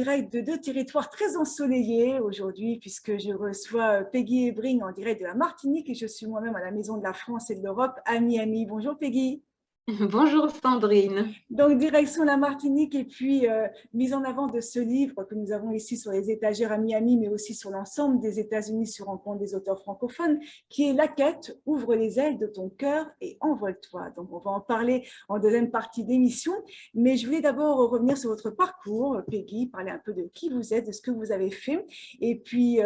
direct de deux territoires très ensoleillés aujourd'hui, puisque je reçois Peggy Ebring en direct de la Martinique et je suis moi-même à la Maison de la France et de l'Europe à Miami. Bonjour Peggy. Bonjour Sandrine. Donc, direction la Martinique et puis mise en avant de ce livre que nous avons ici sur les étagères à Miami, mais aussi sur l'ensemble des États-Unis sur rencontre des auteurs francophones, qui est La Quête, ouvre les ailes de ton cœur et envole-toi. Donc, on va en parler en deuxième partie d'émission, mais je voulais d'abord revenir sur votre parcours, Peggy, parler un peu de qui vous êtes, de ce que vous avez fait, et puis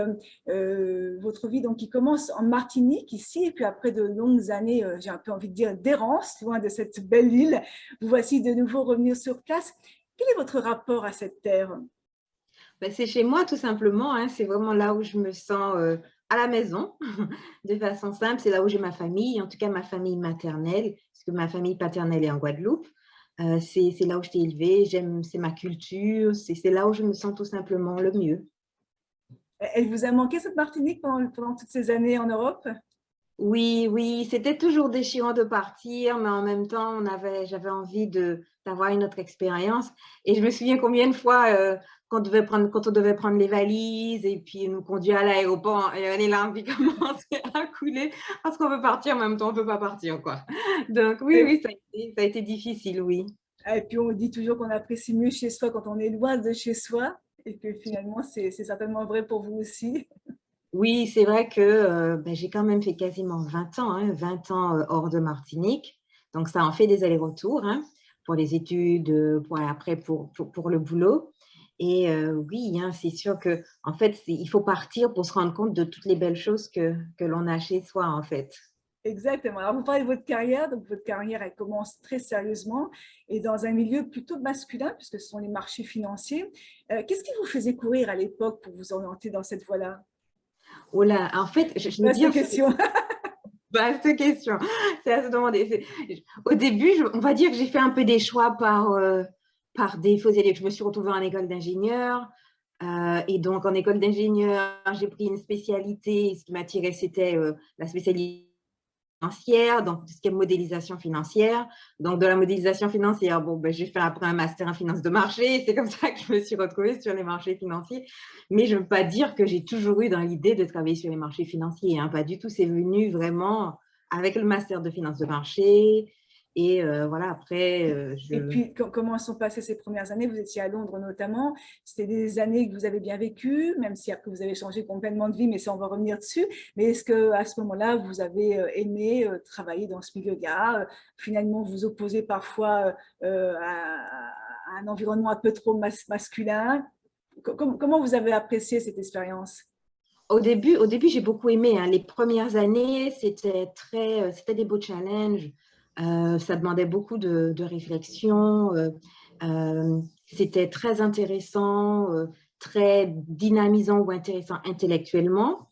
votre vie donc, qui commence en Martinique ici, et puis après de longues années, j'ai un peu envie de dire d'errance, loin de cette belle île. Vous voici de nouveau revenir sur place. Quel est votre rapport à cette terre? Ben, c'est chez moi tout simplement, hein. C'est vraiment là où je me sens à la maison, de façon simple. C'est là où j'ai ma famille, en tout cas ma famille maternelle, parce que ma famille paternelle est en Guadeloupe. C'est là où je t'ai élevée, j'aime, c'est ma culture, c'est là où je me sens tout simplement le mieux. Elle vous a manqué cette Martinique pendant toutes ces années en Europe? Oui, oui, c'était toujours déchirant de partir, mais en même temps, j'avais envie d'avoir une autre expérience. Et je me souviens combien de fois quand on devait prendre les valises et puis nous conduire à l'aéroport, et les larmes qui commençaient à couler parce qu'on veut partir, en même temps, on ne peut pas partir, quoi. Donc oui, Et, oui, ça a été difficile, oui. et puis on dit toujours qu'on apprécie mieux chez soi quand on est loin de chez soi, et que finalement c'est certainement vrai pour vous aussi. Oui, c'est vrai que ben, j'ai quand même fait quasiment 20 ans, hein, 20 ans hors de Martinique. Donc, ça en fait des allers-retours, hein, pour les études, pour après pour le boulot. Et oui, hein, c'est sûr que en fait, il faut partir pour se rendre compte de toutes les belles choses que l'on a chez soi, en fait. Exactement. Alors, vous parlez de votre carrière. Donc, votre carrière, elle commence très sérieusement et dans un milieu plutôt masculin, puisque ce sont les marchés financiers. Qu'est-ce qui vous faisait courir à l'époque pour vous orienter dans cette voie-là? Oh là, en fait, je me dis, Vaste en fait, question. vaste question. C'est à se demander. Au début, on va dire que j'ai fait un peu des choix par défaut. C'est-à-dire que je me suis retrouvée en école d'ingénieur. Et donc, en école d'ingénieur, j'ai pris une spécialité. Ce qui m'attirait, c'était la spécialité financière, donc tout ce qui est modélisation financière. Donc, de la modélisation financière, bon, ben, j'ai fait après un master en finance de marché. C'est comme ça que je me suis retrouvée sur les marchés financiers. Mais je ne veux pas dire que j'ai toujours eu dans l'idée de travailler sur les marchés financiers, hein. Pas du tout. C'est venu vraiment avec le master de finance de marché. Et voilà, après, Et puis, comment sont passées ces premières années? Vous étiez à Londres notamment. C'était des années que vous avez bien vécues, même si après vous avez changé complètement de vie, mais ça, on va revenir dessus. Mais est-ce qu'à ce moment-là, vous avez aimé travailler dans ce milieu-là? Finalement, vous opposez parfois à un environnement un peu trop masculin. Comment vous avez apprécié cette expérience? au début, j'ai beaucoup aimé, hein. Les premières années, c'était des beaux challenges. Ça demandait beaucoup de réflexion. C'était très intéressant, très dynamisant ou intéressant intellectuellement.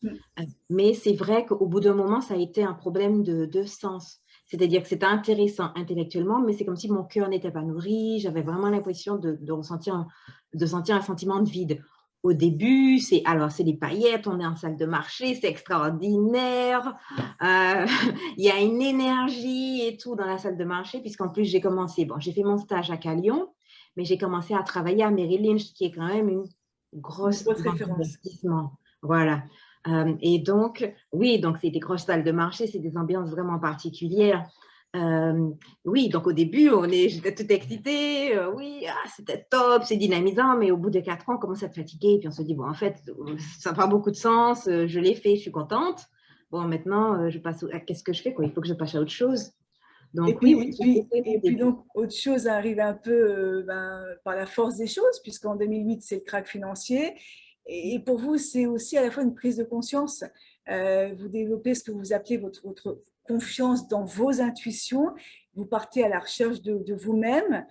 Mais c'est vrai qu'au bout d'un moment, ça a été un problème de sens. C'est-à-dire que c'était intéressant intellectuellement, mais c'est comme si mon cœur n'était pas nourri. J'avais vraiment l'impression de sentir un sentiment de vide. Au début, c'est les paillettes, on est en salle de marché, c'est extraordinaire. Euh, il y a une énergie et tout dans la salle de marché, puisqu'en plus, j'ai fait mon stage à Calion, mais j'ai commencé à travailler à Merrill Lynch, qui est quand même une Une grosse grosse banque référence. d'investissement. Voilà. Et donc, oui, donc c'est des grosses salles de marché, c'est des ambiances vraiment particulières. Euh, oui, donc au début, j'étais toute excitée. Oui, c'était top, c'est dynamisant, mais au bout de 4 ans, on commence à te fatiguer. Puis on se dit, bon, en fait, ça n'a pas beaucoup de sens. Je l'ai fait, je suis contente. Bon, maintenant, je passe à qu'est-ce que je fais, quoi? Il faut que je passe à autre chose. Et Donc oui, puis, oui, et j'ai puis, beaucoup aimé et au puis début. donc, autre chose arrive un peu par la force des choses, puisqu'en 2008, c'est le krach financier. Et pour vous, c'est aussi à la fois une prise de conscience. Vous développez ce que vous appelez votre confiance dans vos intuitions. Vous partez à la recherche de vous-même.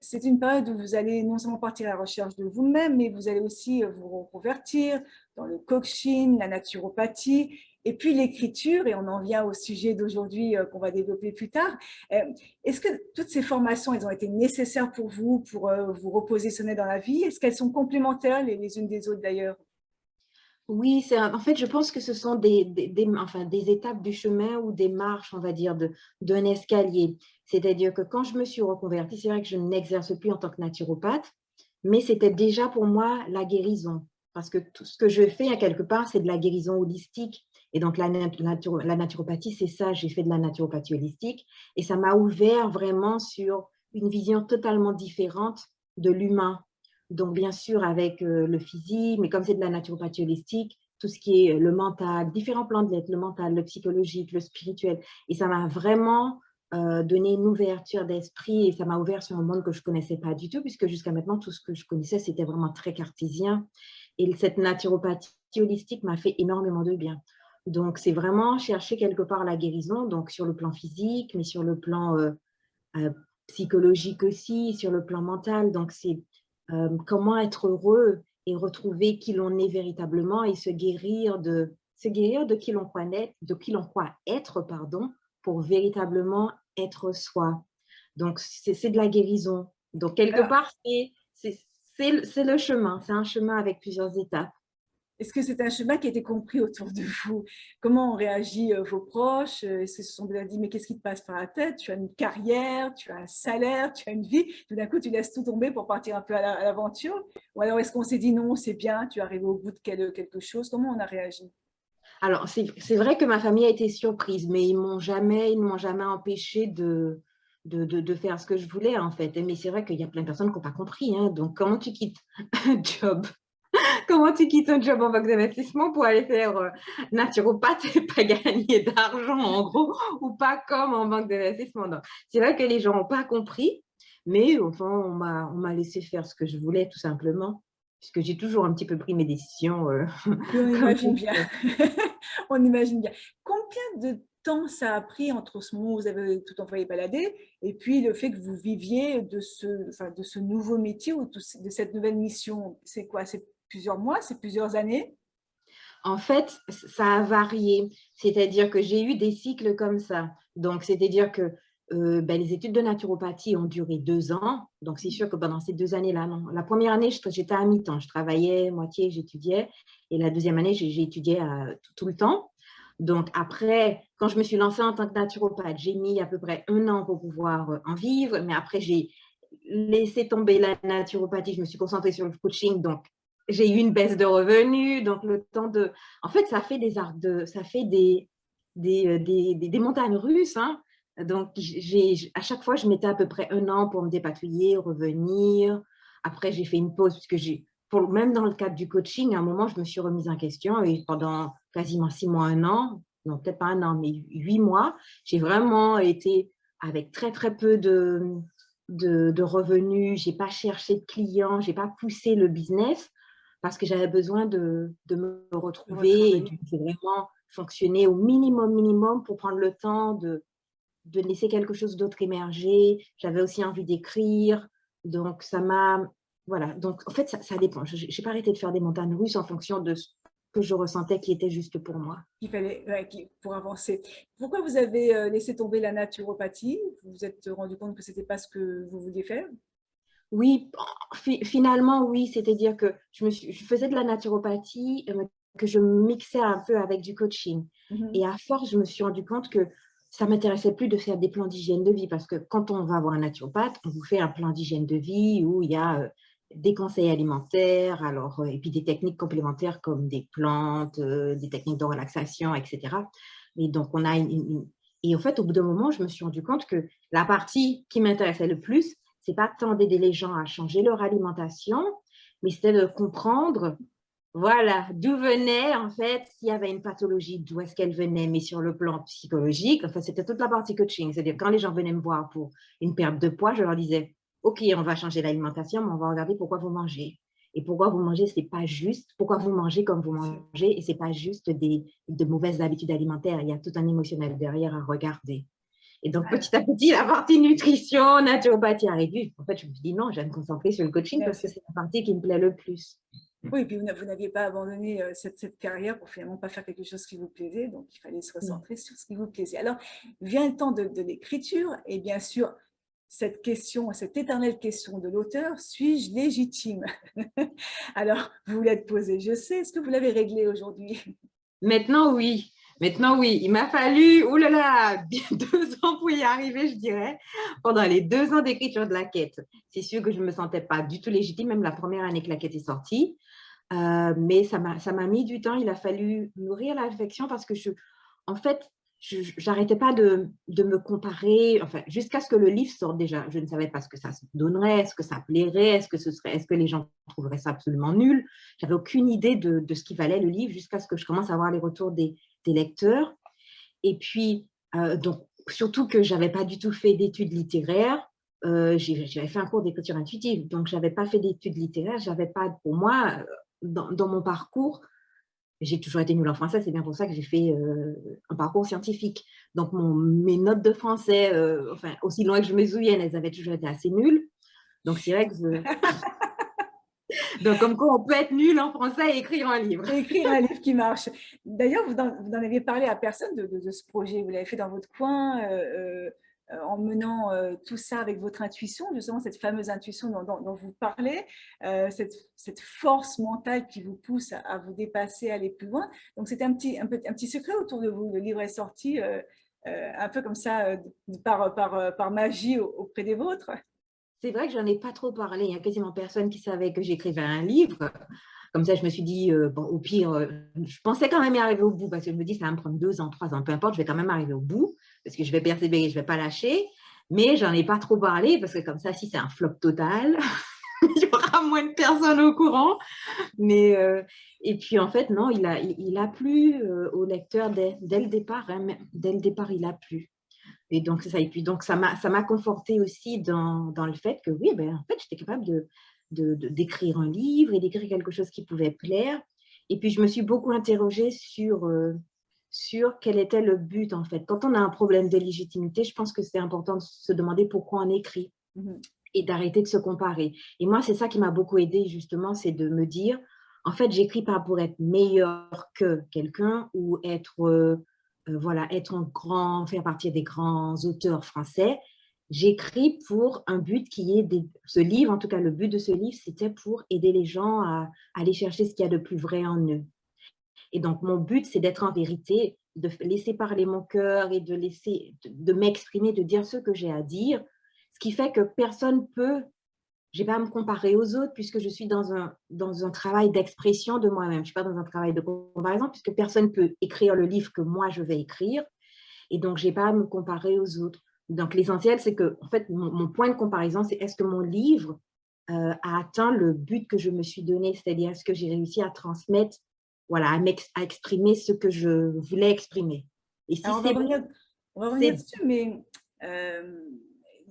C'est une période où vous allez non seulement partir à la recherche de vous-même, mais vous allez aussi vous reconvertir dans le coaching, la naturopathie. Et puis l'écriture, et on en vient au sujet d'aujourd'hui qu'on va développer plus tard. Euh, Est-ce que toutes ces formations, elles ont été nécessaires pour vous, pour vous repositionner dans la vie? Est-ce qu'elles sont complémentaires les unes des autres d'ailleurs? Oui, en fait, je pense que ce sont enfin, des étapes du chemin ou des marches, on va dire, d'un escalier. C'est-à-dire que quand je me suis reconvertie, c'est vrai que je n'exerce plus en tant que naturopathe, mais c'était déjà pour moi la guérison. Parce que tout ce que je fais, à quelque part, c'est de la guérison holistique. Et donc, la naturopathie, c'est ça. J'ai fait de la naturopathie holistique. Et ça m'a ouvert vraiment sur une vision totalement différente de l'humain. Donc, bien sûr, avec le physique, mais comme c'est de la naturopathie holistique, tout ce qui est le mental, différents plans de l'être, le mental, le psychologique, le spirituel. Et ça m'a vraiment donné une ouverture d'esprit et ça m'a ouvert sur un monde que je ne connaissais pas du tout, puisque jusqu'à maintenant, tout ce que je connaissais, c'était vraiment très cartésien. Et cette naturopathie holistique m'a fait énormément de bien. Donc, c'est vraiment chercher quelque part la guérison, donc sur le plan physique, mais sur le plan euh, psychologique aussi, sur le plan mental. Donc, c'est comment être heureux et retrouver qui l'on est véritablement et se guérir de qui l'on croit être, pardon, pour véritablement être soi. Donc, c'est de la guérison. Donc, quelque Alors, part, c'est le chemin. C'est un chemin avec plusieurs étapes. est-ce que c'est un chemin qui a été compris autour de vous? Comment ont réagi vos proches? Est-ce qu'ils se sont bien dit, mais qu'est-ce qui te passe par la tête? Tu as une carrière, tu as un salaire, tu as une vie. Tout d'un coup, tu laisses tout tomber pour partir un peu à l'aventure? Ou alors, est-ce qu'on s'est dit, non, c'est bien, tu arrives au bout de quelque chose? Comment on a réagi? Alors, c'est vrai que ma famille a été surprise, mais ils ne m'ont jamais empêché de faire ce que je voulais, en fait. Mais c'est vrai qu'il y a plein de personnes qui n'ont pas compris, hein. Donc, comment tu quittes un job? Comment tu quittes un job en banque d'investissement pour aller faire naturopathe et pas gagner d'argent, en gros, ou pas comme en banque d'investissement? Donc, c'est vrai que les gens n'ont pas compris, mais enfin, on m'a laissé faire ce que je voulais, tout simplement, puisque j'ai toujours un petit peu pris mes décisions Oui, on comme imagine tout bien. le monde. On imagine bien. Combien de temps ça a pris entre ce moment où vous avez tout envoyé balader et puis le fait que vous viviez de ce nouveau métier ou de cette nouvelle mission? C'est quoi? C'est plusieurs mois? C'est plusieurs années? En fait, ça a varié. C'est-à-dire que j'ai eu des cycles comme ça. Donc, c'est-à-dire que les études de naturopathie ont duré 2 ans. Donc, c'est sûr que pendant ces 2 années-là, non. La première année, j'étais à mi-temps. Je travaillais moitié, j'étudiais. Et la deuxième année, j'ai étudié tout le temps. Donc, après, quand je me suis lancée en tant que naturopathe, j'ai mis à peu près 1 an pour pouvoir en vivre. Mais après, j'ai laissé tomber la naturopathie. Je me suis concentrée sur le coaching. Donc, j'ai eu une baisse de revenus, donc le temps de… En fait, ça fait ça fait des montagnes russes, hein. Donc, à chaque fois, je mettais à peu près 1 an pour me dépatouiller, revenir. Après, j'ai fait une pause, puisque même dans le cadre du coaching, à un moment, je me suis remise en question et pendant quasiment 6 mois, 1 an, non, peut-être pas 1 an, mais 8 mois, j'ai vraiment été avec très, très peu de revenus. Je n'ai pas cherché de clients, je n'ai pas poussé le business parce que j'avais besoin de me De retrouver et retravailler. de vraiment fonctionner au minimum pour prendre le temps de laisser quelque chose d'autre émerger. J'avais aussi envie d'écrire. Donc, voilà. Donc, en fait, ça dépend. Je n'ai pas arrêté de faire des montagnes russes en fonction de ce que je ressentais qui était juste pour moi. Il fallait, ouais, pour avancer. Pourquoi vous avez laissé tomber la naturopathie? Vous vous êtes rendu compte que c'était pas ce que vous vouliez faire? Oui, finalement, oui. C'est-à-dire que je faisais de la naturopathie, que je mixais un peu avec du coaching. Mhm. Et à force, je me suis rendu compte que ça ne m'intéressait plus de faire des plans d'hygiène de vie parce que quand on va voir un naturopathe, on vous fait un plan d'hygiène de vie où il y a des conseils alimentaires, alors, et puis des techniques complémentaires comme des plantes, des techniques de relaxation, etc. Et donc, on a et en fait, au bout d'un moment, je me suis rendu compte que la partie qui m'intéressait le plus, c'est pas tant d'aider les gens à changer leur alimentation, mais c'était de comprendre, voilà, d'où venait, en fait, s'il y avait une pathologie, d'où est-ce qu'elle venait, mais sur le plan psychologique, enfin, c'était toute la partie coaching. C'est-à-dire, quand les gens venaient me voir pour une perte de poids, je leur disais, OK, on va changer l'alimentation, mais on va regarder pourquoi vous mangez. Et pourquoi vous mangez, c'est pas juste. Pourquoi vous mangez comme vous mangez, et c'est pas juste de mauvaises habitudes alimentaires. Il y a tout un émotionnel derrière à regarder. Et donc, Ouais, petit à petit, la partie nutrition, naturopathie arrive. En fait, je me suis dit non, je vais me concentrer sur le coaching bien parce que sûr. c'est la partie qui me plaît le plus. Oui, et puis vous n'aviez pas abandonné cette carrière pour finalement pas faire quelque chose qui vous plaisait, donc il fallait se Mm. recentrer sur ce qui vous plaisait. Alors, vient le temps de l'écriture, et bien sûr, cette question, cette éternelle question de l'auteur, suis-je légitime? Alors, vous l'êtes posée, je sais, est-ce que vous l'avez réglée aujourd'hui? Maintenant, oui. Maintenant, oui, il m'a fallu, oulala, bien 2 ans pour y arriver, je dirais, pendant les 2 ans d'écriture de la quête. C'est sûr que je ne me sentais pas du tout légitime, même la première année que la quête est sortie. Mais ça m'a mis du temps. Il a fallu nourrir la réflexion parce que en fait, j'arrêtais pas de me comparer, enfin, jusqu'à ce que le livre sorte déjà. Je ne savais pas ce que ça se donnerait, est-ce que ça plairait, est-ce que les gens trouveraient ça absolument nul. J'avais aucune idée de ce qui valait le livre jusqu'à ce que je commence à avoir les retours des lecteurs. Et puis, donc, surtout que j'avais pas du tout fait d'études littéraires. J'avais fait un cours d'écriture intuitive, donc j'avais pas fait d'études littéraires. J'avais pas, pour moi, dans mon parcours, j'ai toujours été nulle en français, c'est bien pour ça que j'ai fait un parcours scientifique. Donc, mes notes de français, enfin, aussi loin que je me souvienne, elles avaient toujours été assez nulles. Donc, c'est vrai que donc, comme quoi, on peut être nul en français et écrire un livre. Et écrire un livre qui marche. D'ailleurs, vous n'en avez parlé à personne de ce projet. Vous l'avez fait dans votre coin, en menant tout ça avec votre intuition, justement cette fameuse intuition dont vous parlez, cette force mentale qui vous pousse à vous dépasser, à aller plus loin. Donc, c'était un petit secret autour de vous. Le livre est sorti un peu comme ça, par magie auprès des vôtres. C'est vrai que j'en ai pas trop parlé. Il y a quasiment personne qui savait que j'écrivais un livre. Comme ça, je me suis dit, bon, au pire, je pensais quand même y arriver au bout parce que je me dis, ça va me prendre 2 ans, 3 ans, peu importe, je vais quand même arriver au bout parce que je vais persévérer, je ne vais pas lâcher. Mais j'en ai pas trop parlé parce que comme ça, si c'est un flop total, il y aura moins de personnes au courant. Mais, et puis, en fait, non, il a plu au lecteur dès le départ. Hein, dès le départ, il a plu. Et donc, c'est ça. Et puis, donc, ça m'a conforté aussi dans le fait que oui, ben, en fait, j'étais capable d'écrire un livre et d'écrire quelque chose qui pouvait plaire. Et puis, je me suis beaucoup interrogée sur quel était le but, en fait. Quand on a un problème de légitimité, je pense que c'est important de se demander pourquoi on écrit Mhm. et d'arrêter de se comparer. Et moi, c'est ça qui m'a beaucoup aidée, justement, c'est de me dire, en fait, j'écris pas pour être meilleur que quelqu'un ou voilà, être faire partie des grands auteurs français. J'écris pour un but qui est ce livre, en tout cas, le but de ce livre, c'était pour aider les gens à aller chercher ce qu'il y a de plus vrai en eux. Et donc, mon but, c'est d'être en vérité, de laisser parler mon cœur et de m'exprimer, de dire ce que j'ai à dire, ce qui fait que personne peut, je n'ai pas à me comparer aux autres puisque je suis dans un travail d'expression de moi-même. Je ne suis pas dans un travail de comparaison puisque personne ne peut écrire le livre que moi, je vais écrire. Et donc, je n'ai pas à me comparer aux autres. Donc, l'essentiel, c'est que, en fait, mon point de comparaison, c'est est-ce que mon livre a atteint le but que je me suis donné, c'est-à-dire est-ce que j'ai réussi à transmettre, voilà, à exprimer ce que je voulais exprimer. Et si Alors, c'est bon, on va revenir c'est dessus, mais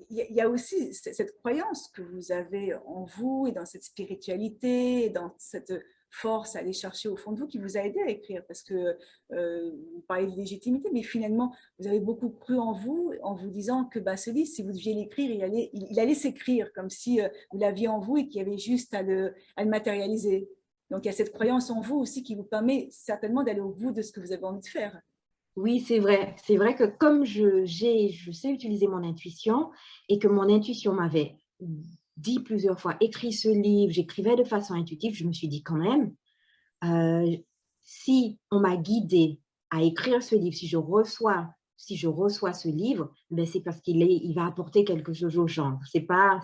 il y a aussi cette croyance que vous avez en vous et dans cette spiritualité, et dans cette force à aller chercher au fond de vous qui vous a aidé à écrire. Parce que vous parlez de légitimité, mais finalement, vous avez beaucoup cru en vous disant que bah, ce livre, si vous deviez l'écrire, il allait s'écrire comme si vous l'aviez en vous et qu'il y avait juste à le matérialiser. Donc, il y a cette croyance en vous aussi qui vous permet certainement d'aller au bout de ce que vous avez envie de faire. oui, c'est vrai. C'est vrai que comme je sais utiliser mon intuition et que mon intuition m'avait dit plusieurs fois, écris ce livre, j'écrivais de façon intuitive, je me suis dit quand même, euh, si on m'a guidée à écrire ce livre, si je reçois ce livre, ben c'est parce il va apporter quelque chose aux gens. C'est pas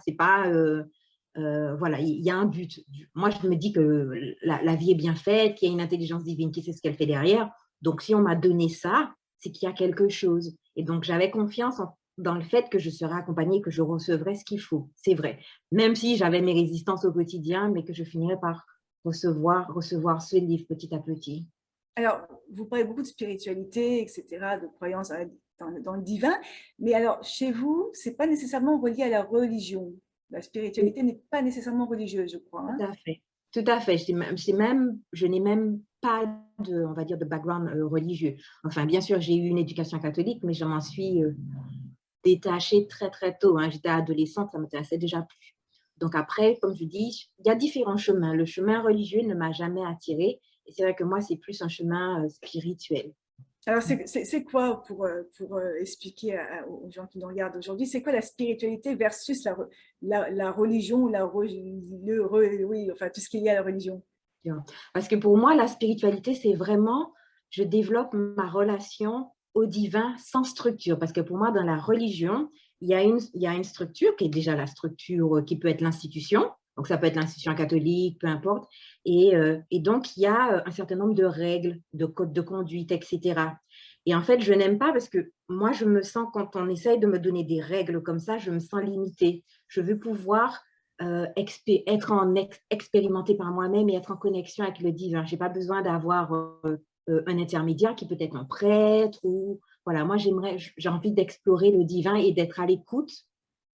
voilà, il y a un but. Moi, je me dis que la vie est bien faite, qu'il y a une intelligence divine qui sait ce qu'elle fait derrière. Donc, si on m'a donné ça, c'est qu'il y a quelque chose. Et donc, j'avais confiance dans le fait que je serais accompagnée, que je recevrais ce qu'il faut. C'est vrai. Même si j'avais mes résistances au quotidien, mais que je finirais par recevoir ce livre petit à petit. Alors, vous parlez beaucoup de spiritualité, etc., de croyance dans le divin, mais alors, chez vous, c'est pas nécessairement relié à la religion. La spiritualité n'est pas nécessairement religieuse, je crois, hein. Tout à fait. Tout à fait. Je n'ai même pas on va dire, de background religieux. Enfin, bien sûr, j'ai eu une éducation catholique, mais je m'en suis détachée très, très tôt. Hein. J'étais adolescente, ça m'intéressait déjà plus. Donc après, comme je dis, il y a différents chemins. Le chemin religieux ne m'a jamais attirée. Et c'est vrai que moi, c'est plus un chemin spirituel. Alors, c'est quoi, pour expliquer aux gens qui nous regardent aujourd'hui, c'est quoi la spiritualité versus la religion, oui, enfin, tout ce qu'il y a à la religion? Parce que pour moi, la spiritualité, c'est vraiment je développe ma relation au divin sans structure. Parce que pour moi, dans la religion, il y a une structure qui est déjà la structure qui peut être l'institution. Donc, ça peut être l'institution catholique, peu importe. Et donc, il y a un certain nombre de règles, de codes de conduite, etc. Et en fait, je n'aime pas parce que moi, je me sens, quand on essaye de me donner des règles comme ça, je me sens limitée. Je veux pouvoir expérimenté par moi-même et être en connexion avec le divin. Je n'ai pas besoin d'avoir un intermédiaire qui peut être un prêtre ou voilà, moi j'ai envie d'explorer le divin et d'être à l'écoute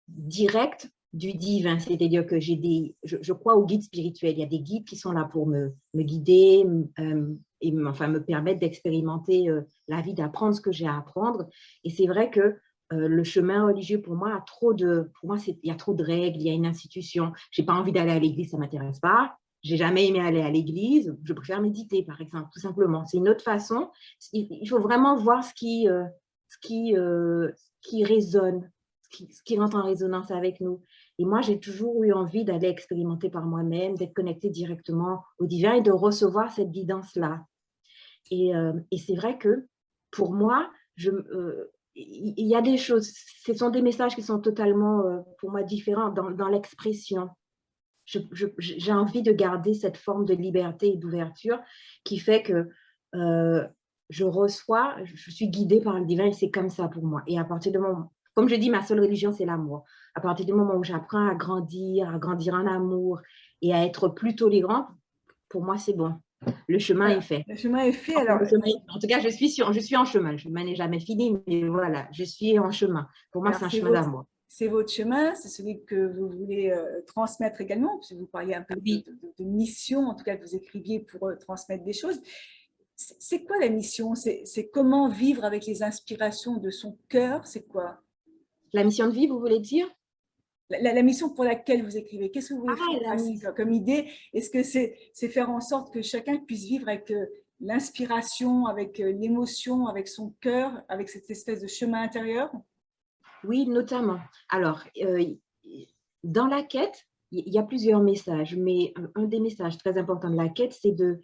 directe du divin. C'est-à-dire que je crois aux guides spirituels. Il y a des guides qui sont là pour me guider et enfin, me permettre d'expérimenter la vie, d'apprendre ce que j'ai à apprendre. Et c'est vrai que le chemin religieux, pour moi, il y a trop de règles, il y a une institution. Je n'ai pas envie d'aller à l'église, ça ne m'intéresse pas. Je n'ai jamais aimé aller à l'église. Je préfère méditer, par exemple, tout simplement. C'est une autre façon. Il faut vraiment voir ce qui résonne, ce qui rentre en résonance avec nous. Et moi, j'ai toujours eu envie d'aller expérimenter par moi-même, d'être connectée directement au divin et de recevoir cette guidance-là. Et c'est vrai que pour moi, il y a des choses, ce sont des messages qui sont totalement, pour moi, différents dans l'expression. J'ai envie de garder cette forme de liberté et d'ouverture qui fait que je reçois, je suis guidée par le divin et c'est comme ça pour moi. Et à partir du moment, comme je dis, ma seule religion, c'est l'amour. À partir du moment où j'apprends à grandir en amour et à être plus tolérante, pour moi, c'est bon. Le chemin est Voilà, fait. le chemin est fait. Enfin, Alors, en tout cas, je suis en chemin. Le chemin n'est jamais fini, mais voilà, je suis en chemin. Pour moi, alors c'est un chemin d'amour. c'est votre chemin, c'est celui que vous voulez transmettre également, parce que vous parliez un peu Oui. de mission, en tout cas que vous écriviez pour transmettre des choses. C'est quoi la mission? C'est comment vivre avec les inspirations de son cœur? C'est quoi La mission de vie, vous voulez dire? la mission pour laquelle vous écrivez? Qu'est-ce que vous voulez Ah, faire la passer mise. comme idée? Est-ce que c'est faire en sorte que chacun puisse vivre avec l'inspiration, avec l'émotion, avec son cœur, avec cette espèce de chemin intérieur? Oui, notamment. Alors, dans la quête, il y a plusieurs messages, mais un des messages très importants de la quête, c'est de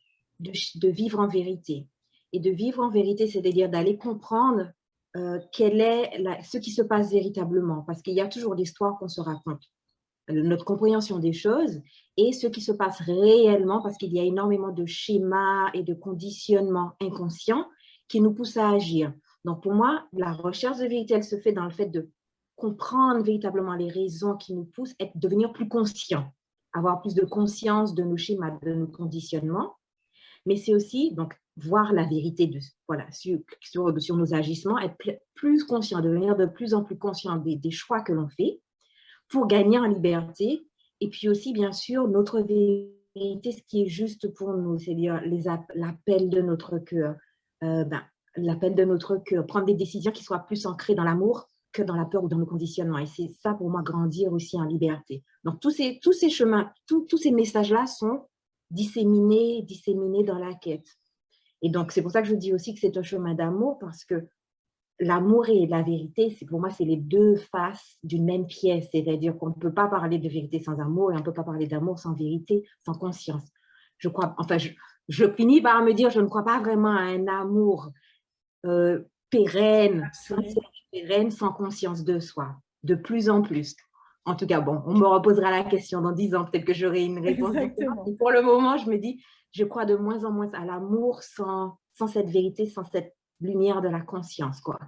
vivre en vérité. Et de vivre en vérité, c'est-à-dire d'aller comprendre ce qui se passe véritablement, parce qu'il y a toujours l'histoire qu'on se raconte, notre compréhension des choses et ce qui se passe réellement, parce qu'il y a énormément de schémas et de conditionnements inconscients qui nous poussent à agir. Donc, pour moi, la recherche de vérité, elle se fait dans le fait de comprendre véritablement les raisons qui nous poussent à devenir plus conscients, avoir plus de conscience de nos schémas, de nos conditionnements. Mais c'est aussi donc voir la vérité voilà, sur nos agissements, être plus conscient, devenir de plus en plus conscient des choix que l'on fait pour gagner en liberté. Et puis aussi, bien sûr, notre vérité, ce qui est juste pour nous, c'est-à-dire l'appel de notre cœur. L'appel de notre cœur, prendre des décisions qui soient plus ancrées dans l'amour que dans la peur ou dans le conditionnement. Et c'est ça, pour moi, grandir aussi en liberté. Donc, tous ces chemins, tous ces messages-là sont disséminés dans la quête. Et donc, c'est pour ça que je dis aussi que c'est un chemin d'amour, parce que l'amour et la vérité, pour moi, c'est les deux faces d'une même pièce. C'est-à-dire qu'on ne peut pas parler de vérité sans amour et on ne peut pas parler d'amour sans vérité, sans conscience. Je crois, enfin, je finis par me dire, je ne crois pas vraiment à un amour pérenne, Absolument. sincère et pérenne, sans conscience de soi, de plus en plus. En tout cas, bon, on me reposera la question dans 10 ans, peut-être que j'aurai une réponse différente. Exactement. Mais pour le moment, je me dis, je crois de moins en moins à l'amour sans cette vérité, sans cette lumière de la conscience, quoi.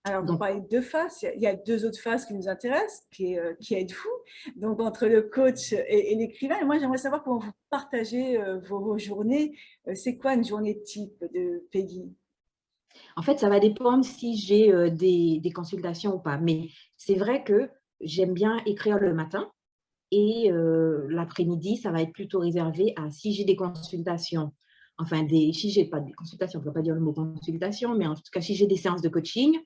Alors, vous Donc, parlez de deux faces. Il y a deux autres faces qui nous intéressent, qui êtes-vous? Donc, entre le coach et l'écrivain. Et moi, j'aimerais savoir comment vous partagez vos journées. C'est quoi une journée type de Peggy? en fait, ça va dépendre si j'ai des consultations ou pas. Mais c'est vrai que j'aime bien écrire le matin et l'après-midi, ça va être plutôt réservé à si j'ai des consultations. Enfin, si j'ai pas des consultations, on ne peut pas dire le mot consultation, mais en tout cas, si j'ai des séances de coaching,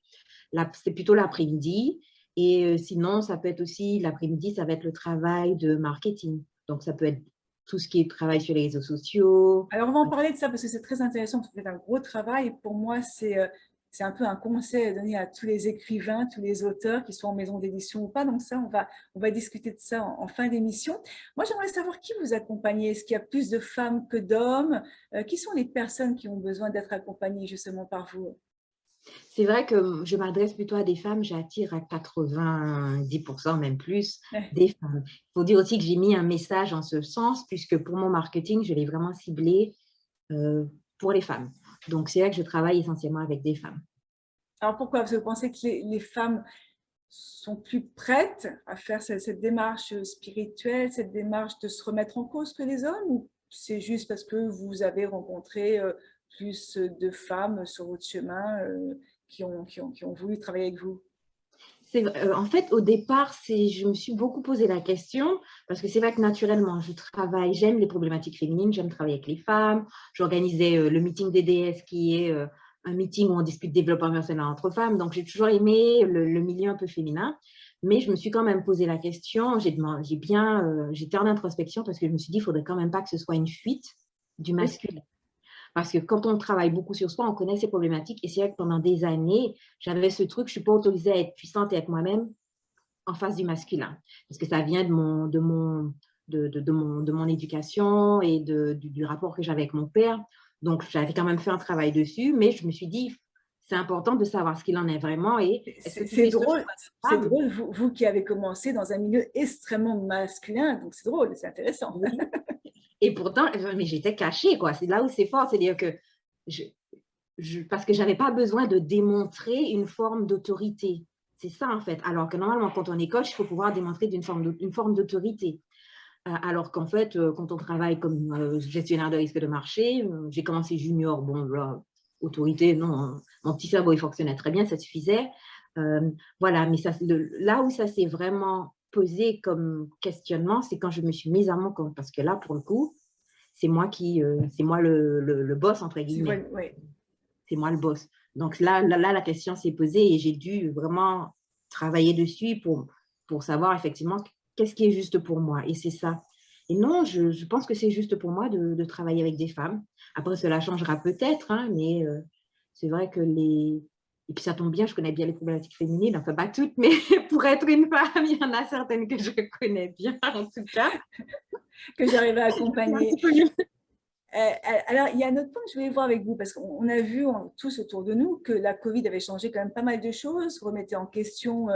c'est plutôt l'après-midi. Et sinon, ça peut être aussi l'après-midi, ça va être le travail de marketing. Donc, ça peut être tout ce qui est travail sur les réseaux sociaux. Alors, on va en parler de ça parce que c'est très intéressant. Vous faites un gros travail. Et pour moi, c'est un peu un conseil à donner à tous les écrivains, tous les auteurs, qui soient en maison d'édition ou pas. Donc ça, on va discuter de ça en fin d'émission. Moi, j'aimerais savoir qui vous accompagnez. Est-ce qu'il y a plus de femmes que d'hommes? Qui sont les personnes qui ont besoin d'être accompagnées justement par vous? C'est vrai que je m'adresse plutôt à des femmes, j'attire à 90%, même plus, Ouais. des femmes. Il faut dire aussi que j'ai mis un message en ce sens, puisque pour mon marketing, je l'ai vraiment ciblé pour les femmes. Donc, c'est vrai que je travaille essentiellement avec des femmes. Alors pourquoi? Parce que vous pensez que les femmes sont plus prêtes à faire cette démarche spirituelle, cette démarche de se remettre en cause que les hommes, ou c'est juste parce que vous avez rencontré plus de femmes sur votre chemin qui ont voulu travailler avec vous? En fait, au départ, je me suis beaucoup posé la question, parce que c'est vrai que naturellement, je travaille, j'aime les problématiques féminines, j'aime travailler avec les femmes. J'organisais le meeting des déesses, qui est un meeting où on discute développement personnel entre femmes. Donc, j'ai toujours aimé le milieu un peu féminin. Mais je me suis quand même posé la question, j'étais en introspection, parce que je me suis dit, il ne faudrait quand même pas que ce soit une fuite du Oui. masculin. Parce que quand on travaille beaucoup sur soi, on connaît ces problématiques. Et c'est vrai que pendant des années, j'avais ce truc, je ne suis pas autorisée à être puissante et être moi-même en face du masculin. Parce que ça vient de mon éducation et du rapport que j'avais avec mon père. Donc, j'avais quand même fait un travail dessus, mais je me suis dit, c'est important de savoir ce qu'il en est vraiment. Et est-ce que toutes les autres C'est femmes, drôle, vous qui avez commencé dans un milieu extrêmement masculin, donc c'est drôle, c'est intéressant. oui. Et pourtant, mais j'étais cachée, quoi. C'est là où c'est fort, c'est-à-dire que je, parce que je n'avais pas besoin de démontrer une forme d'autorité. C'est ça, en fait. Alors que normalement, quand on est coach, il faut pouvoir démontrer une forme d'autorité. Alors qu'en fait, quand on travaille comme gestionnaire de risque de marché, j'ai commencé junior, bon, là, autorité, non, hein, mon petit cerveau, il fonctionnait très bien, ça suffisait. Voilà, mais ça, là où ça s'est vraiment posé comme questionnement, c'est quand je me suis mise à mon compte, parce que là, pour le coup, c'est moi le boss, entre guillemets. Ouais. C'est moi le boss. Donc là, la question s'est posée et j'ai dû vraiment travailler dessus pour savoir effectivement qu'est-ce qui est juste pour moi. Et c'est ça. Et non, je pense que c'est juste pour moi de travailler avec des femmes. Après, cela changera peut-être, hein, mais c'est vrai que les... Et puis ça tombe bien, je connais bien les problématiques féminines, enfin pas toutes, mais pour être une femme, il y en a certaines que je connais bien, en tout cas. Que j'arrive à Je suis un accompagner. petit peu nulle. Alors, il y a un autre point que je voulais voir avec vous, parce qu'on a vu tous autour de nous que la Covid avait changé quand même pas mal de choses, remettait en question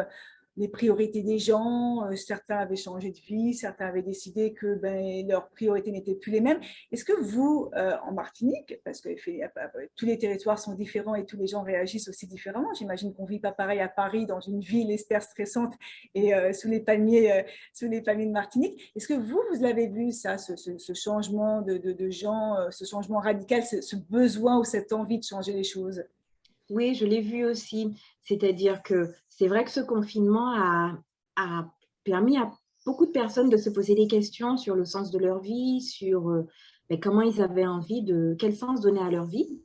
les priorités des gens. Certains avaient changé de vie, certains avaient décidé que leurs priorités n'étaient plus les mêmes. Est-ce que vous, en Martinique, parce que tous les territoires sont différents et tous les gens réagissent aussi différemment, j'imagine qu'on ne vit pas pareil à Paris, dans une ville hyper stressante et sous les palmiers de Martinique. Est-ce que vous l'avez vu, ça, ce changement de gens, ce changement radical, ce besoin ou cette envie de changer les choses? Oui, je l'ai vu aussi. C'est-à-dire que c'est vrai que ce confinement a permis à beaucoup de personnes de se poser des questions sur le sens de leur vie, sur comment ils avaient envie quel sens donner à leur vie,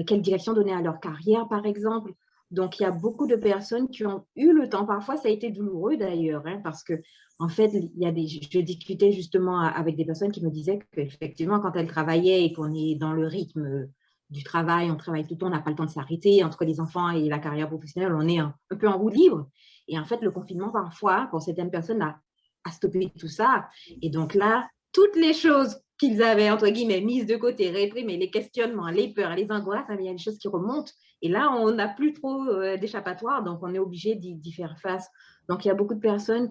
quelle direction donner à leur carrière, par exemple. Donc, il y a beaucoup de personnes qui ont eu le temps. Parfois, ça a été douloureux d'ailleurs, hein, parce que, en fait, je discutais justement avec des personnes qui me disaient qu'effectivement, quand elles travaillaient et qu'on est dans le rythme du travail, on travaille tout le temps, on n'a pas le temps de s'arrêter. Entre les enfants et la carrière professionnelle, on est un peu en roue libre. Et en fait, le confinement, parfois, pour certaines personnes, a stoppé tout ça. Et donc là, toutes les choses qu'ils avaient, entre guillemets, mises de côté, réprimées, les questionnements, les peurs, les angoisses, il y a des choses qui remontent. Et là, on n'a plus trop d'échappatoire, donc on est obligé d'y faire face. Donc, il y a beaucoup de personnes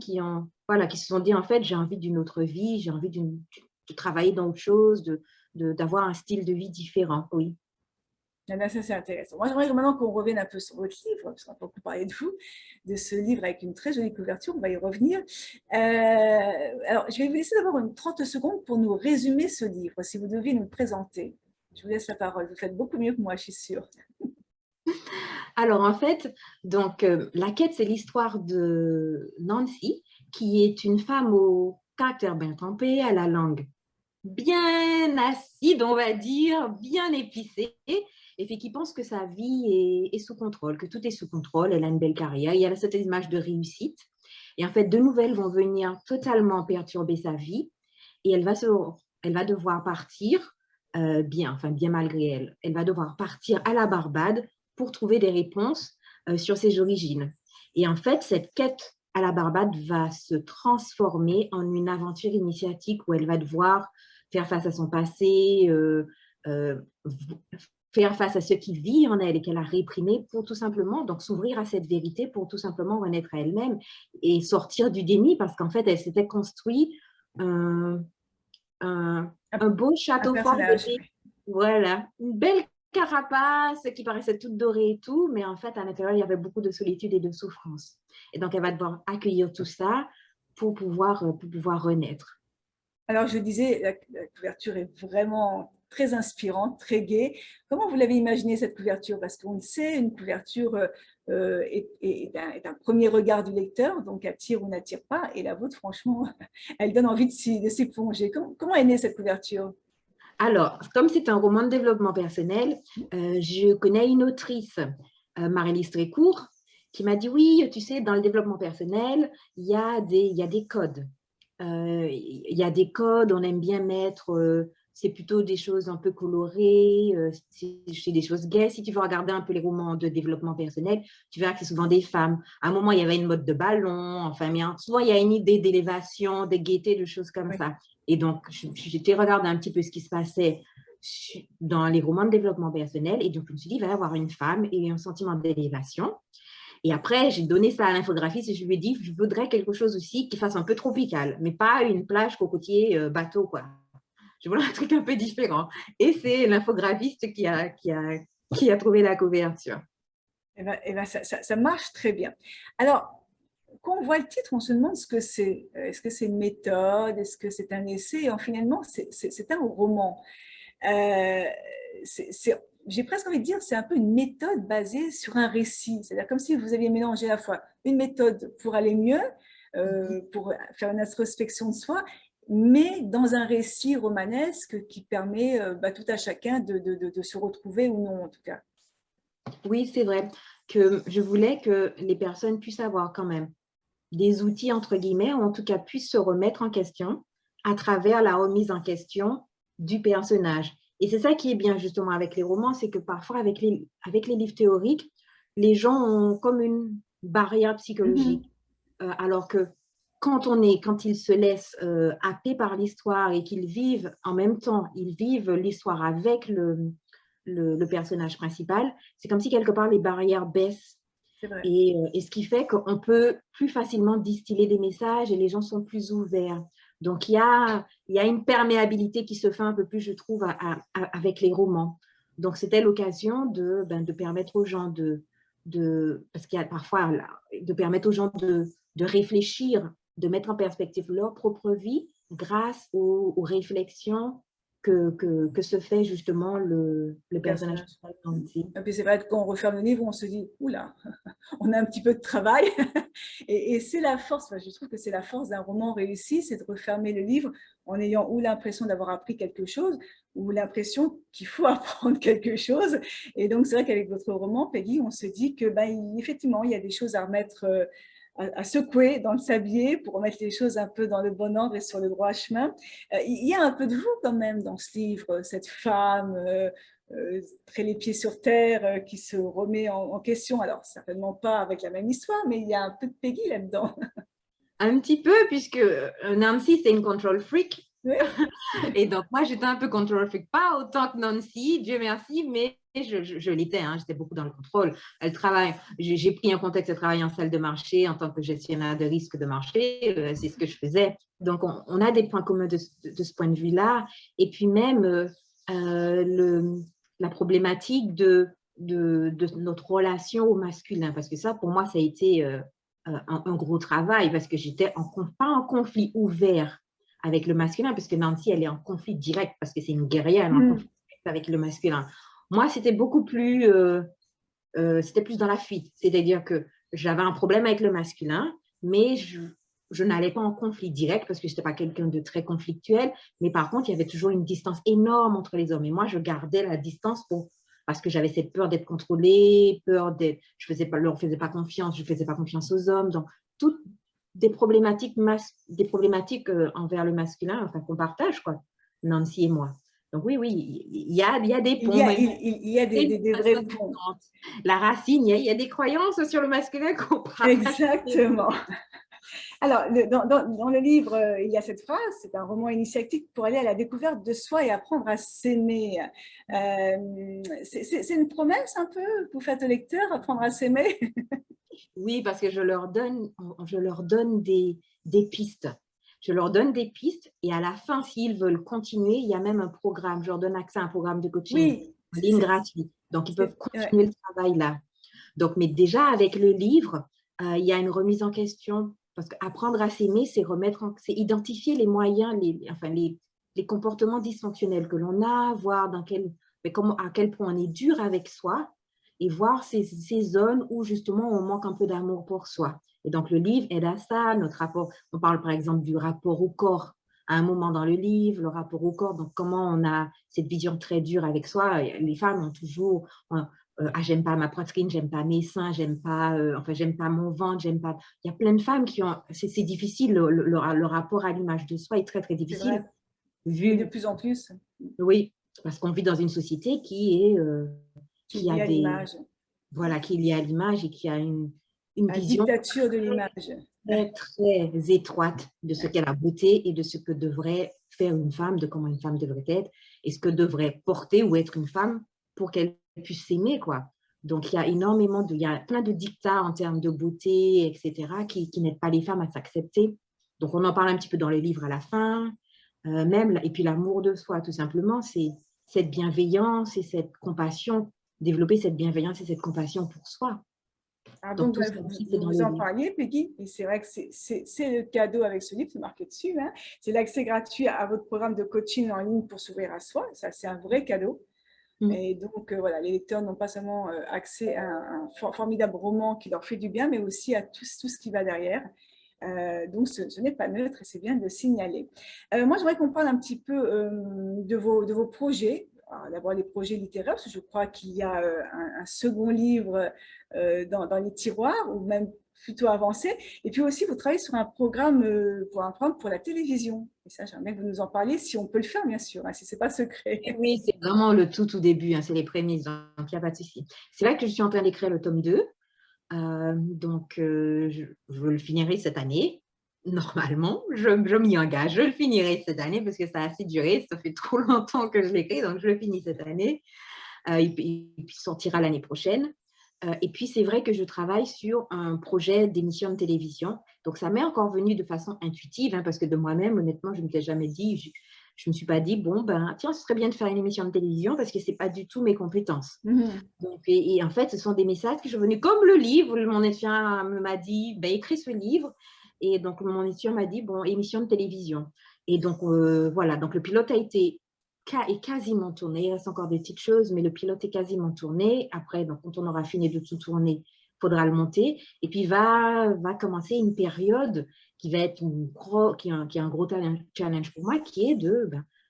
voilà, qui se sont dit, en fait, j'ai envie d'une autre vie, j'ai envie de travailler dans autre chose, d'avoir un style de vie différent, oui. Ah ben, ça, c'est intéressant. Moi, j'aimerais maintenant qu'on revienne un peu sur votre livre, parce qu'on a beaucoup parlé de vous, de ce livre avec une très jolie couverture, on va y revenir. Alors, je vais vous laisser d'abord 30 secondes pour nous résumer ce livre, si vous deviez nous le présenter. Je vous laisse la parole, vous faites beaucoup mieux que moi, je suis sûre. Alors, en fait, donc, La Quête, c'est l'histoire de Nancy, qui est une femme au caractère bien trempé, à la langue bien acide, on va dire, bien épicée, et puis qui pense que sa vie est sous contrôle, que tout est sous contrôle, elle a une belle carrière, il y a cette image de réussite. Et en fait, de nouvelles vont venir totalement perturber sa vie, et elle va devoir partir, bien malgré elle. Elle va devoir partir à la Barbade pour trouver des réponses sur ses origines. Et en fait, cette quête à la Barbade va se transformer en une aventure initiatique où elle va devoir faire face à son passé, euh, faire face à ce qui vit en elle et qu'elle a réprimé pour tout simplement donc s'ouvrir à cette vérité pour tout simplement renaître à elle-même et sortir du déni parce qu'en fait elle s'était construit un, un beau Un château fort personnage. bébé, voilà, une belle carapace qui paraissait toute dorée et tout, mais en fait à l'intérieur il y avait beaucoup de solitude et de souffrance. Et donc elle va devoir accueillir tout ça pour pouvoir renaître. Alors, je disais, la couverture est vraiment très inspirante, très gaie. Comment vous l'avez imaginé cette couverture? Parce qu'on le sait, une couverture est un premier regard du lecteur, donc attire ou n'attire pas. Et la vôtre, franchement, elle donne envie de s'y plonger. Comment est née cette couverture? Alors, comme c'est un roman de développement personnel, je connais une autrice, Marie-Lise Trécourt, qui m'a dit, oui, tu sais, dans le développement personnel, il y a des codes. Il y a des codes, on aime bien mettre, c'est plutôt des choses un peu colorées, c'est des choses gaies. Si tu veux regarder un peu les romans de développement personnel, tu verras que c'est souvent des femmes. À un moment, il y avait une mode de ballon, enfin, mais souvent, il y a une idée d'élévation, de gaieté, de choses comme Oui. ça. Et donc, j'étais regardé un petit peu ce qui se passait dans les romans de développement personnel. Et donc, je me suis dit, il va y avoir une femme et un sentiment d'élévation. Et après, j'ai donné ça à l'infographiste et je lui ai dit, je voudrais quelque chose aussi qui fasse un peu tropical, mais pas une plage cocotier bateau, quoi. Je voulais un truc un peu différent. Et c'est l'infographiste qui a trouvé la couverture. Eh ben, ça marche très bien. Alors, quand on voit le titre, on se demande ce que c'est. Est-ce que c'est une méthode? Est-ce que c'est un essai? Et finalement, c'est un roman. Euh, j'ai presque envie de dire, c'est un peu une méthode basée sur un récit. C'est-à-dire comme si vous aviez mélangé à la fois une méthode pour aller mieux, pour faire une introspection de soi, mais dans un récit romanesque qui permet tout à chacun de se retrouver ou non, en tout cas. Oui, c'est vrai que je voulais que les personnes puissent avoir quand même des outils, entre guillemets, ou en tout cas puissent se remettre en question à travers la remise en question du personnage. Et c'est ça qui est bien justement avec les romans, c'est que parfois avec les livres théoriques, les gens ont comme une barrière Mhm. psychologique. Alors que quand ils se laissent happer par l'histoire et qu'ils vivent en même temps, ils vivent l'histoire avec le personnage principal, c'est comme si quelque part les barrières baissent C'est vrai. et ce qui fait qu'on peut plus facilement distiller des messages et les gens sont plus ouverts. Donc, il y a une perméabilité qui se fait un peu plus, je trouve, avec les romans. Donc, c'était l'occasion de permettre aux gens parce qu'il y a parfois, de permettre aux gens de réfléchir, de mettre en perspective leur propre vie grâce aux réflexions que se fait justement le Le personnage personnage. principal Nancy. Et puis c'est vrai que quand on referme le livre, on se dit, oula, on a un petit peu de travail. Et c'est la force, enfin, je trouve que c'est la force d'un roman réussi, c'est de refermer le livre en ayant ou l'impression d'avoir appris quelque chose, ou l'impression qu'il faut apprendre quelque chose. Et donc c'est vrai qu'avec votre roman, Peggy, on se dit que effectivement, il y a des choses à remettre, à secouer dans le sablier pour remettre les choses un peu dans le bon ordre et sur le droit chemin. Il y a un peu de vous quand même dans ce livre, cette femme très les pieds sur terre, qui se remet en question. Alors, certainement pas avec la même histoire, mais il y a un peu de Peggy là-dedans. Un petit peu, puisque Nancy, c'est une control freak. Oui, Et donc, moi, j'étais un peu control freak. Pas autant que Nancy, Dieu merci, mais je l'étais. Hein, j'étais beaucoup dans le contrôle. Elle travaille. J'ai pris un contexte de travail en salle de marché en tant que gestionnaire de risque de marché. C'est ce que je faisais. Donc, on a des points communs de ce point de vue-là. Et puis même, la problématique de notre relation au masculin. Parce que ça, pour moi, ça a été un gros travail parce que j'étais pas en conflit ouvert avec le masculin, parce que Nancy, elle est en conflit direct parce que c'est une guerrière, elle est en mm. conflit direct avec le masculin. Moi, c'était beaucoup plus, c'était plus dans la fuite. C'est-à-dire que j'avais un problème avec le masculin, mais je n'allais pas en conflit direct parce que je n'étais pas quelqu'un de très conflictuel. Mais par contre, il y avait toujours une distance énorme entre les hommes. Et moi, je gardais la distance parce que j'avais cette peur d'être contrôlée, leur faisais pas confiance, je ne faisais pas confiance aux hommes. Donc, toutes des problématiques envers le masculin, enfin, qu'on partage, quoi, Nancy et moi. Donc oui, oui, il y a des ponts, même Il y a des vrais ponts. la racine, il y a des croyances sur le masculin qu'on partage. Exactement. Alors, dans le livre, il y a cette phrase, c'est un roman initiatique pour aller à la découverte de soi et apprendre à s'aimer. C'est une promesse un peu que vous faites au lecteur, apprendre à s'aimer? Oui, parce que je leur donne des pistes. Je leur donne des pistes et à la fin, s'ils veulent continuer, il y a même un programme. Je leur donne accès à un programme de coaching Oui, en ligne gratuit. Donc, ils peuvent ouais, continuer le travail là. Donc, mais déjà, avec le livre, il y a une remise en question. Parce qu'apprendre à s'aimer, c'est identifier les moyens, les comportements dysfonctionnels que l'on a, voir à quel point on est dur avec soi et voir ces zones où justement on manque un peu d'amour pour soi. Et donc, le livre aide à ça. Notre rapport, on parle par exemple du rapport au corps à un moment dans le livre, le rapport au corps, donc comment on a cette vision très dure avec soi. Les femmes ont toujours ah, j'aime pas ma poitrine, j'aime pas mes seins, j'aime pas mon ventre, j'aime pas. Il y a plein de femmes qui ont, c'est difficile, le rapport à l'image de soi est très très c'est difficile, vrai. Et de vu, plus en plus, oui, parce qu'on vit dans une société qui est, qui qui a vit à des, l'image, voilà, qui est liée à l'image et qui a une la vision dictature de l'image. très très étroite de ce qu'est la beauté et de ce que devrait faire une femme, de comment une femme devrait être et ce que devrait porter ou être une femme pour qu'elle puisse s'aimer, quoi. Donc, il y a plein de dictats en termes de beauté, etc., qui n'aident pas les femmes à s'accepter. Donc, on en parle un petit peu dans le livre à la fin, et puis l'amour de soi, tout simplement, c'est cette bienveillance et cette compassion, développer cette bienveillance et cette compassion pour soi. Alors Donc, donc, tout ça aussi, c'est dans vous le en livre. parliez, Peggy, et c'est vrai que c'est le cadeau avec ce livre, c'est marqué dessus, hein. C'est l'accès gratuit à votre programme de coaching en ligne pour s'ouvrir à soi. Ça, c'est un vrai cadeau. Mm. Et donc, voilà, les lecteurs n'ont pas seulement accès à un formidable roman qui leur fait du bien, mais aussi à tout ce qui va derrière. Donc, ce n'est pas neutre et c'est bien de le signaler. Moi, j'aimerais qu'on parle un petit peu de vos projets. D'abord, les projets littéraires, parce que je crois qu'il y a un second livre dans les tiroirs, ou même plutôt avancé. Et puis aussi, vous travaillez sur un programme, pour la télévision. Et ça, j'aimerais que vous nous en parliez, si on peut le faire, bien sûr, hein, si ce n'est pas secret. Oui, c'est vraiment le tout début, hein, c'est les prémices, donc il n'y a pas de souci. C'est vrai que je suis en train d'écrire le tome 2, je le finirai cette année. Normalement, je m'y engage, je le finirai cette année parce que ça a assez duré, ça fait trop longtemps que je l'écris, donc je le finis cette année, puis sortira l'année prochaine. Et puis, c'est vrai que je travaille sur un projet d'émission de télévision. Donc, ça m'est encore venu de façon intuitive, hein, parce que de moi-même, honnêtement, je ne me l'ai jamais dit. Je ne me suis pas dit, bon, ben, tiens, ce serait bien de faire une émission de télévision parce que ce n'est pas du tout mes compétences. Mhm. Donc, et en fait, ce sont des messages qui sont venus comme le livre. Mon étudiant m'a dit, ben, écris ce livre. Et donc, mon étudiant m'a dit, bon, émission de télévision. Et donc, voilà. Donc, le pilote est quasiment tourné. Il reste encore des petites choses, mais le pilote est quasiment tourné. Après, donc, quand on aura fini de tout tourner, il faudra le monter. Et puis, va commencer une période qui va être qui est un gros challenge pour moi, qui est de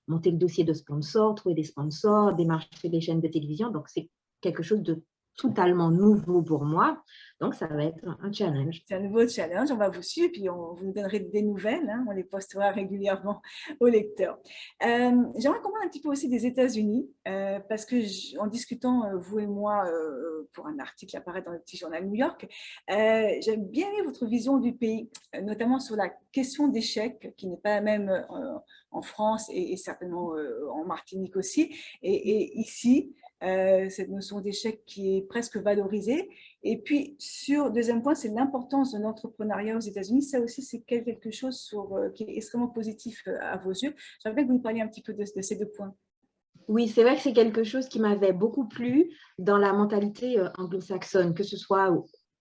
monter le dossier de sponsor, trouver des sponsors, démarcher les chaînes de télévision. Donc, c'est quelque chose de totalement nouveau pour moi. Donc, ça va être un challenge. C'est un nouveau challenge, on va vous suivre, puis vous nous donnerez des nouvelles, hein, on les postera régulièrement aux lecteurs. J'aimerais qu'on parle un petit peu aussi des États-Unis, parce que en discutant, vous et moi, pour un article qui apparaît dans le petit journal New York, j'aime bien aimé votre vision du pays, notamment sur la question d'échec, qui n'est pas la même en France et certainement en Martinique aussi, et ici, cette notion d'échec qui est presque valorisée. Et puis, deuxième point, c'est l'importance de l'entrepreneuriat aux États-Unis. Ça aussi, c'est quelque chose qui est extrêmement positif à vos yeux. J'aimerais que vous nous parliez un petit peu de ces deux points. Oui, c'est vrai que c'est quelque chose qui m'avait beaucoup plu dans la mentalité anglo-saxonne, que ce soit,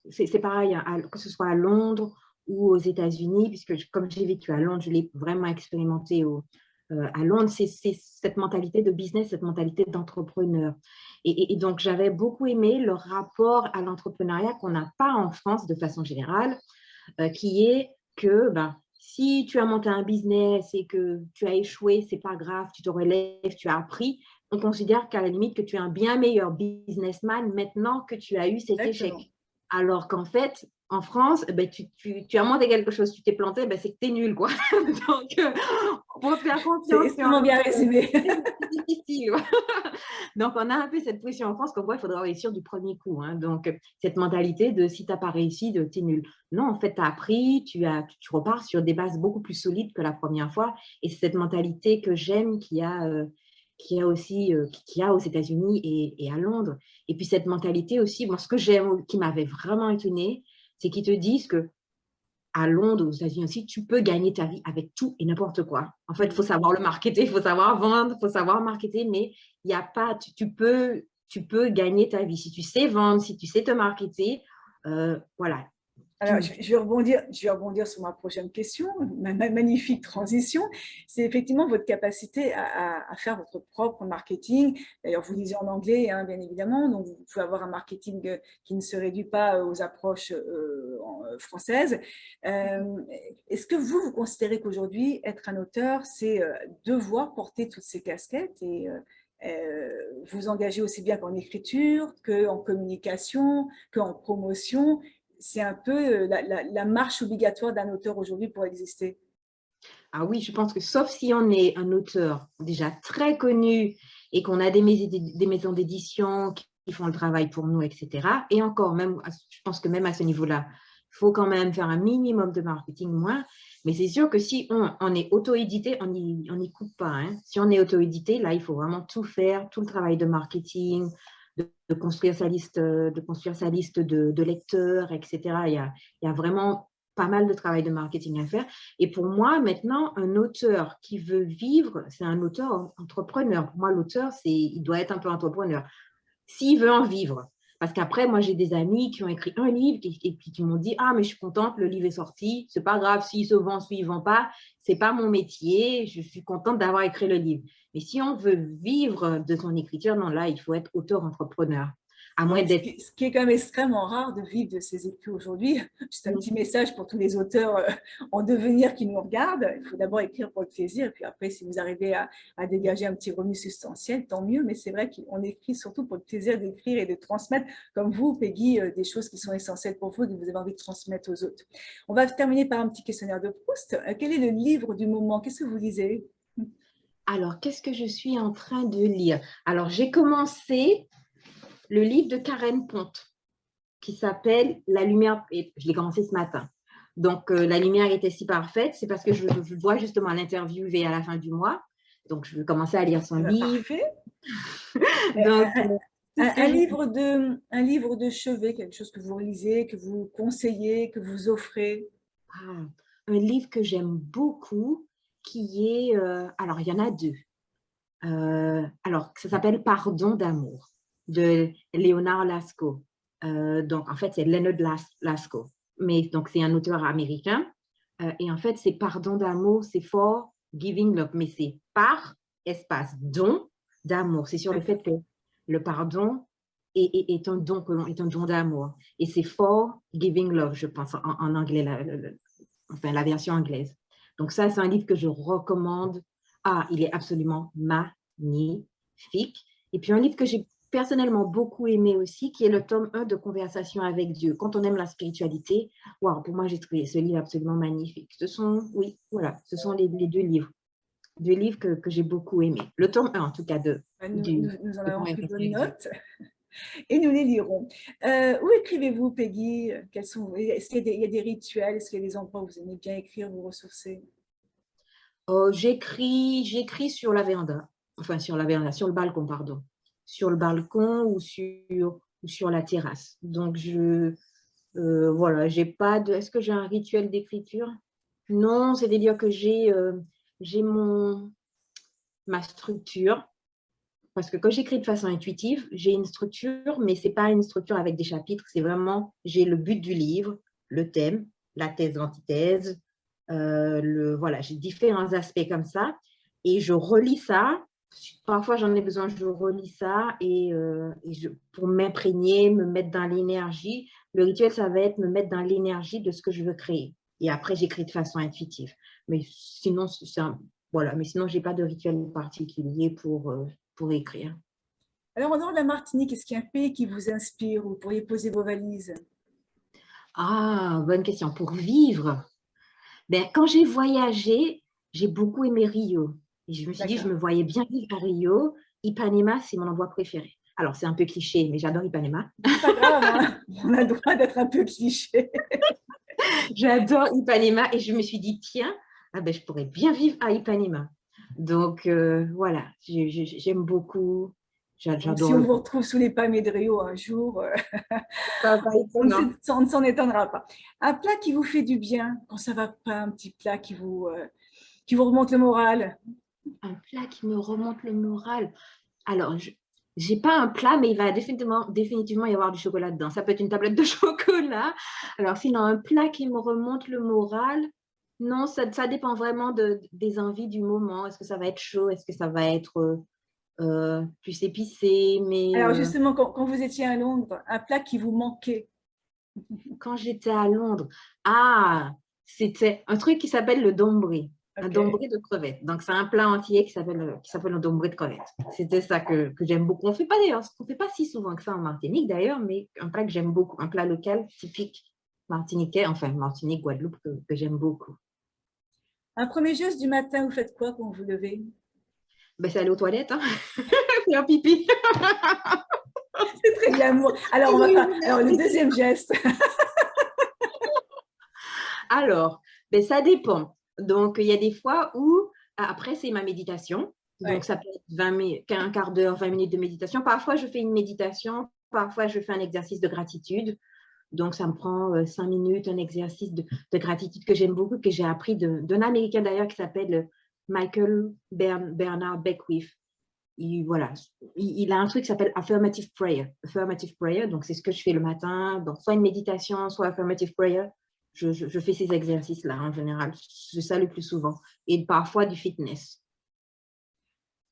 c'est pareil, hein, que ce soit à Londres ou aux États-Unis, puisque comme j'ai vécu à Londres, je l'ai vraiment expérimenté à Londres, c'est cette mentalité de business, cette mentalité d'entrepreneur. Et donc, j'avais beaucoup aimé le rapport à l'entrepreneuriat qu'on n'a pas en France de façon générale, qui est que si tu as monté un business et que tu as échoué, c'est pas grave, tu te relèves, tu as appris. On considère qu'à la limite que tu es un bien meilleur businessman maintenant que tu as eu cet échec. Exactement. Alors qu'en fait, En France, ben, tu as monté quelque chose, tu t'es planté, ben, c'est que tu es nul, quoi. Donc, pour faire C'est confiance sur extrêmement bien l'autre, résumé. c'est difficile. Donc, on a un peu cette position en France comme quoi il faudra réussir du premier coup. Hein. Donc, cette mentalité de si tu n'as pas réussi, tu es nul. Non, en fait, tu as appris, tu repars sur des bases beaucoup plus solides que la première fois. Et c'est cette mentalité que j'aime qui a aussi qui a aux États-Unis et à Londres. Et puis, cette mentalité aussi, bon, ce que j'aime, qui m'avait vraiment étonnée, c'est qu'ils te disent que à Londres, aux États-Unis aussi, tu peux gagner ta vie avec tout et n'importe quoi. En fait, il faut savoir le marketer, il faut savoir vendre, il faut savoir marketer, mais il y a pas, tu peux gagner ta vie. Si tu sais vendre, si tu sais te marketer, voilà. Alors, je vais rebondir sur ma prochaine question, ma magnifique transition. C'est effectivement votre capacité à faire votre propre marketing. D'ailleurs, vous lisez en anglais, hein, bien évidemment, donc vous pouvez avoir un marketing qui ne se réduit pas aux approches françaises. Euh, Est-ce que vous considérez qu'aujourd'hui, être un auteur, c'est devoir porter toutes ces casquettes et vous engager aussi bien qu'en écriture, qu'en communication, qu'en promotion? C'est un peu la marche obligatoire d'un auteur aujourd'hui pour exister. Ah oui, je pense que sauf si on est un auteur déjà très connu et qu'on a des maisons d'édition qui font le travail pour nous, etc. Et encore, même, je pense que même à ce niveau-là, il faut quand même faire un minimum de marketing moins. Mais c'est sûr que si on est auto-édité, on n'y coupe pas. Hein. Si on est auto-édité, là, il faut vraiment tout faire, tout le travail de marketing, de construire sa liste de lecteurs, etc. Il y a vraiment pas mal de travail de marketing à faire. Et pour moi, maintenant, un auteur qui veut vivre, c'est un auteur entrepreneur. Pour moi, l'auteur, il doit être un peu entrepreneur. S'il veut en vivre. Parce qu'après, moi, j'ai des amis qui ont écrit un livre et puis qui m'ont dit, ah, mais je suis contente, le livre est sorti. C'est pas grave s'il se vend, s'il ne vend pas. C'est pas mon métier. Je suis contente d'avoir écrit le livre. Mais si on veut vivre de son écriture, non, là, il faut être auteur-entrepreneur. À moins Ouais, d'être… ce qui est quand même extrêmement rare de vivre de ses écrits aujourd'hui. Juste un petit message pour tous les auteurs en devenir qui nous regardent. Il faut d'abord écrire pour le plaisir, et puis après, si vous arrivez à dégager un petit revenu substantiel, tant mieux. Mais c'est vrai qu'on écrit surtout pour le plaisir d'écrire et de transmettre, comme vous, Peggy, des choses qui sont essentielles pour vous et que vous avez envie de transmettre aux autres. On va terminer par un petit questionnaire de Proust. Quel est le livre du moment? Qu'est-ce que vous lisez? Alors, qu'est-ce que je suis en train de lire? Alors, j'ai commencé le livre de Karen Ponte qui s'appelle La lumière, et je l'ai commencé ce matin. Donc, la lumière était si parfaite, c'est parce que je dois justement l'interviewer à la fin du mois. Donc, je vais commencer à lire son Eh ben, livre. parfait. Donc, tout ce que j'ai… Un livre de chevet, quelque chose que vous lisez, que vous conseillez, que vous offrez. Ah, un livre que j'aime beaucoup, qui est… alors, il y en a deux. Alors, ça s'appelle Pardon d'amour, de Leonard Lascaux. Donc, en fait, c'est Leonard Lascaux. Mais donc, c'est un auteur américain. Et en fait, c'est Pardon d'amour, c'est for giving love. Mais c'est par espace don d'amour. C'est sur le fait que le pardon est un don, est un don d'amour. Et c'est for giving love, je pense, en anglais, enfin, la version anglaise. Donc, ça, c'est un livre que je recommande. Ah, il est absolument magnifique. Et puis, un livre que j'ai personnellement beaucoup aimé aussi, qui est le tome 1 de Conversation avec Dieu. Quand on aime la spiritualité, wow, pour moi, j'ai trouvé ce livre absolument magnifique. Ce sont, oui, voilà, ce sont les deux livres que j'ai beaucoup aimés. Le tome 1, en tout cas, Nous en de avons pris Conversation bonne avec Dieu. note et nous les lirons. Où écrivez-vous, Peggy? Est-ce qu'il y a il y a des rituels? Est-ce qu'il y a des endroits où vous aimez bien écrire, vous ressourcer? J'écris sur la véranda, enfin sur la véranda, sur le balcon, pardon, sur le balcon ou sur la terrasse. Donc, voilà, j'ai pas de… Est-ce que j'ai un rituel d'écriture? Non, c'est-à-dire que j'ai ma structure, parce que quand j'écris de façon intuitive, j'ai une structure, mais c'est pas une structure avec des chapitres, c'est vraiment, j'ai le but du livre, le thème, la thèse, l'antithèse, voilà, j'ai différents aspects comme ça, et je relis ça. Parfois, j'en ai besoin, je relis ça pour m'imprégner, me mettre dans l'énergie. Le rituel, ça va être me mettre dans l'énergie de ce que je veux créer. Et après, j'écris de façon intuitive. Mais sinon, voilà. Mais sinon, je n'ai pas de rituel particulier pour écrire. Alors, en dehors de la Martinique, est-ce qu'il y a un pays qui vous inspire où vous pourriez poser vos valises? Ah, bonne question. Pour vivre, ben, quand j'ai voyagé, j'ai beaucoup aimé Rio. Et je me suis dit, je D'accord. me voyais bien vivre à Rio. Ipanema, c'est mon endroit préféré. Alors, c'est un peu cliché, mais j'adore Ipanema. C'est pas grave, hein. On a le droit d'être un peu cliché. J'adore Ipanema et je me suis dit, tiens, ah ben, je pourrais bien vivre à Ipanema. Donc, voilà, j'aime beaucoup. Donc, si J'adore on le vous pays. retrouve sous les palmiers de Rio un jour, Ça va être étonnant. on ne s'en étonnera pas. Un plat qui vous fait du bien quand ça va pas, un petit plat qui vous remonte le moral. Un plat qui me remonte le moral. Alors, je n'ai pas un plat, mais il va définitivement y avoir du chocolat dedans. Ça peut être une tablette de chocolat. Alors, sinon, un plat qui me remonte le moral, non, ça dépend vraiment des envies du moment. Est-ce que ça va être chaud? Est-ce que ça va être plus épicé? Mais Alors justement, quand vous étiez à Londres, un plat qui vous manquait. quand j'étais à Londres, ah, c'était un truc qui s'appelle le dombré. Un Ok. dombré de crevettes. Donc, c'est un plat entier qui s'appelle un dombré de crevettes. C'était ça que j'aime beaucoup. On ne fait pas d'ailleurs, on fait pas si souvent que ça en Martinique d'ailleurs, mais un plat que j'aime beaucoup, un plat local typique martiniquais, enfin Martinique, Guadeloupe, que j'aime beaucoup. Un premier geste du matin, vous faites quoi quand vous levez? Ben, c'est aller aux toilettes, hein, faire pipi. C'est très glamour. Alors, on va pas. Alors, le deuxième geste. Alors, ben, ça dépend. Donc, il y a des fois où, après, c'est ma méditation. Donc, Ouais. ça peut être un quart d'heure, 20 minutes de méditation. Parfois, je fais une méditation. Parfois, je fais un exercice de gratitude. Donc, ça me prend 5 minutes, un exercice de gratitude que j'aime beaucoup, que j'ai appris d'un Américain d'ailleurs qui s'appelle Michael Bernard Beckwith. Voilà, il a un truc qui s'appelle affirmative prayer. Affirmative prayer, donc c'est ce que je fais le matin. Donc, soit une méditation, soit affirmative prayer. Je fais ces exercices-là en général. C'est ça le plus souvent. Et parfois du fitness.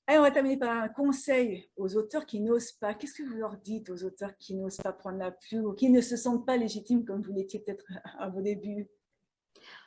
Allez, on va terminer par un conseil aux auteurs qui n'osent pas. Qu'est-ce que vous leur dites aux auteurs qui n'osent pas prendre la plume ou qui ne se sentent pas légitimes comme vous l'étiez peut-être à vos débuts?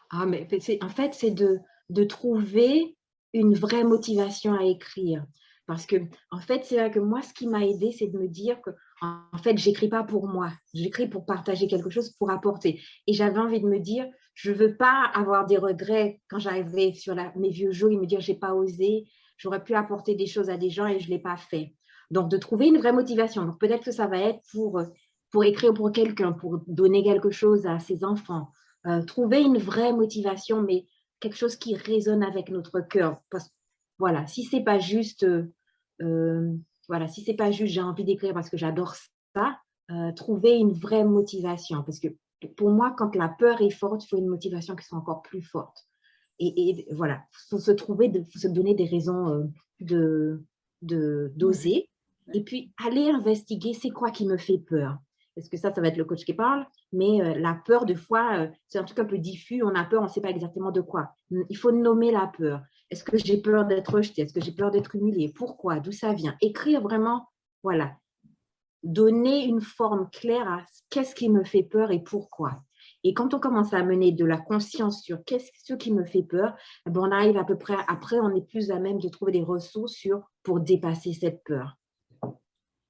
Ah, mais en fait, c'est de trouver une vraie motivation à écrire. Parce que, en fait, c'est vrai que moi, ce qui m'a aidé, c'est de me dire que, en fait, j'écris pas pour moi. J'écris pour partager quelque chose, pour apporter. Et j'avais envie de me dire, je veux pas avoir des regrets quand j'arrivais sur mes vieux jours et me dire, j'ai pas osé, j'aurais pu apporter des choses à des gens et je l'ai pas fait. Donc, de trouver une vraie motivation. Donc, peut-être que ça va être pour écrire pour quelqu'un, pour donner quelque chose à ses enfants, trouver une vraie motivation, mais quelque chose qui résonne avec notre cœur. Parce, voilà, si c'est pas juste, voilà, si c'est pas juste, j'ai envie d'écrire parce que j'adore ça, trouver une vraie motivation. Parce que pour moi, quand la peur est forte, il faut une motivation qui soit encore plus forte. Et voilà, il faut faut se donner des raisons Oui. d'oser. Et puis, aller investiguer, c'est quoi qui me fait peur? Parce que ça va être le coach qui parle, mais la peur, de fois, c'est un truc un peu diffus. On a peur, on ne sait pas exactement de quoi. Il faut nommer la peur. Est-ce que j'ai peur d'être rejetée? Est-ce que j'ai peur d'être humiliée? Pourquoi? D'où ça vient? Écrire vraiment, voilà, donner une forme claire à qu'est-ce qui me fait peur et pourquoi. Et quand on commence à amener de la conscience sur ce qui me fait peur, on arrive à peu près, après, on est plus à même de trouver des ressources pour dépasser cette peur.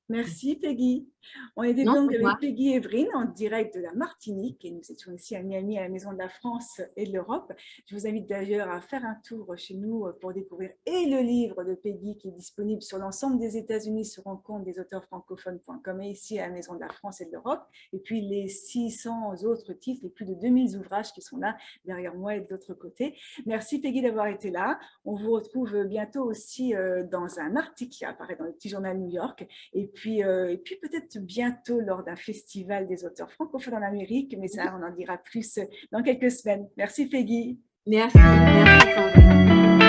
Merci Peggy. On était Non, donc c'est moi. avec Peggy Evelyne en direct de la Martinique et nous étions ici à Miami à la Maison de la France et de l'Europe. Je vous invite d'ailleurs à faire un tour chez nous pour découvrir et le livre de Peggy qui est disponible sur l'ensemble des États-Unis sur rencontre des auteurs francophones.com et ici à la Maison de la France et de l'Europe. Et puis les 600 autres titres, les plus de 2000 ouvrages qui sont là derrière moi et de l'autre côté. Merci Peggy d'avoir été là. On vous retrouve bientôt aussi dans un article qui apparaît dans le petit journal New York. Et puis peut-être bientôt lors d'un festival des auteurs francophones en Amérique, mais ça, on en dira plus dans quelques semaines. Merci Peggy. Merci, merci Sandrine.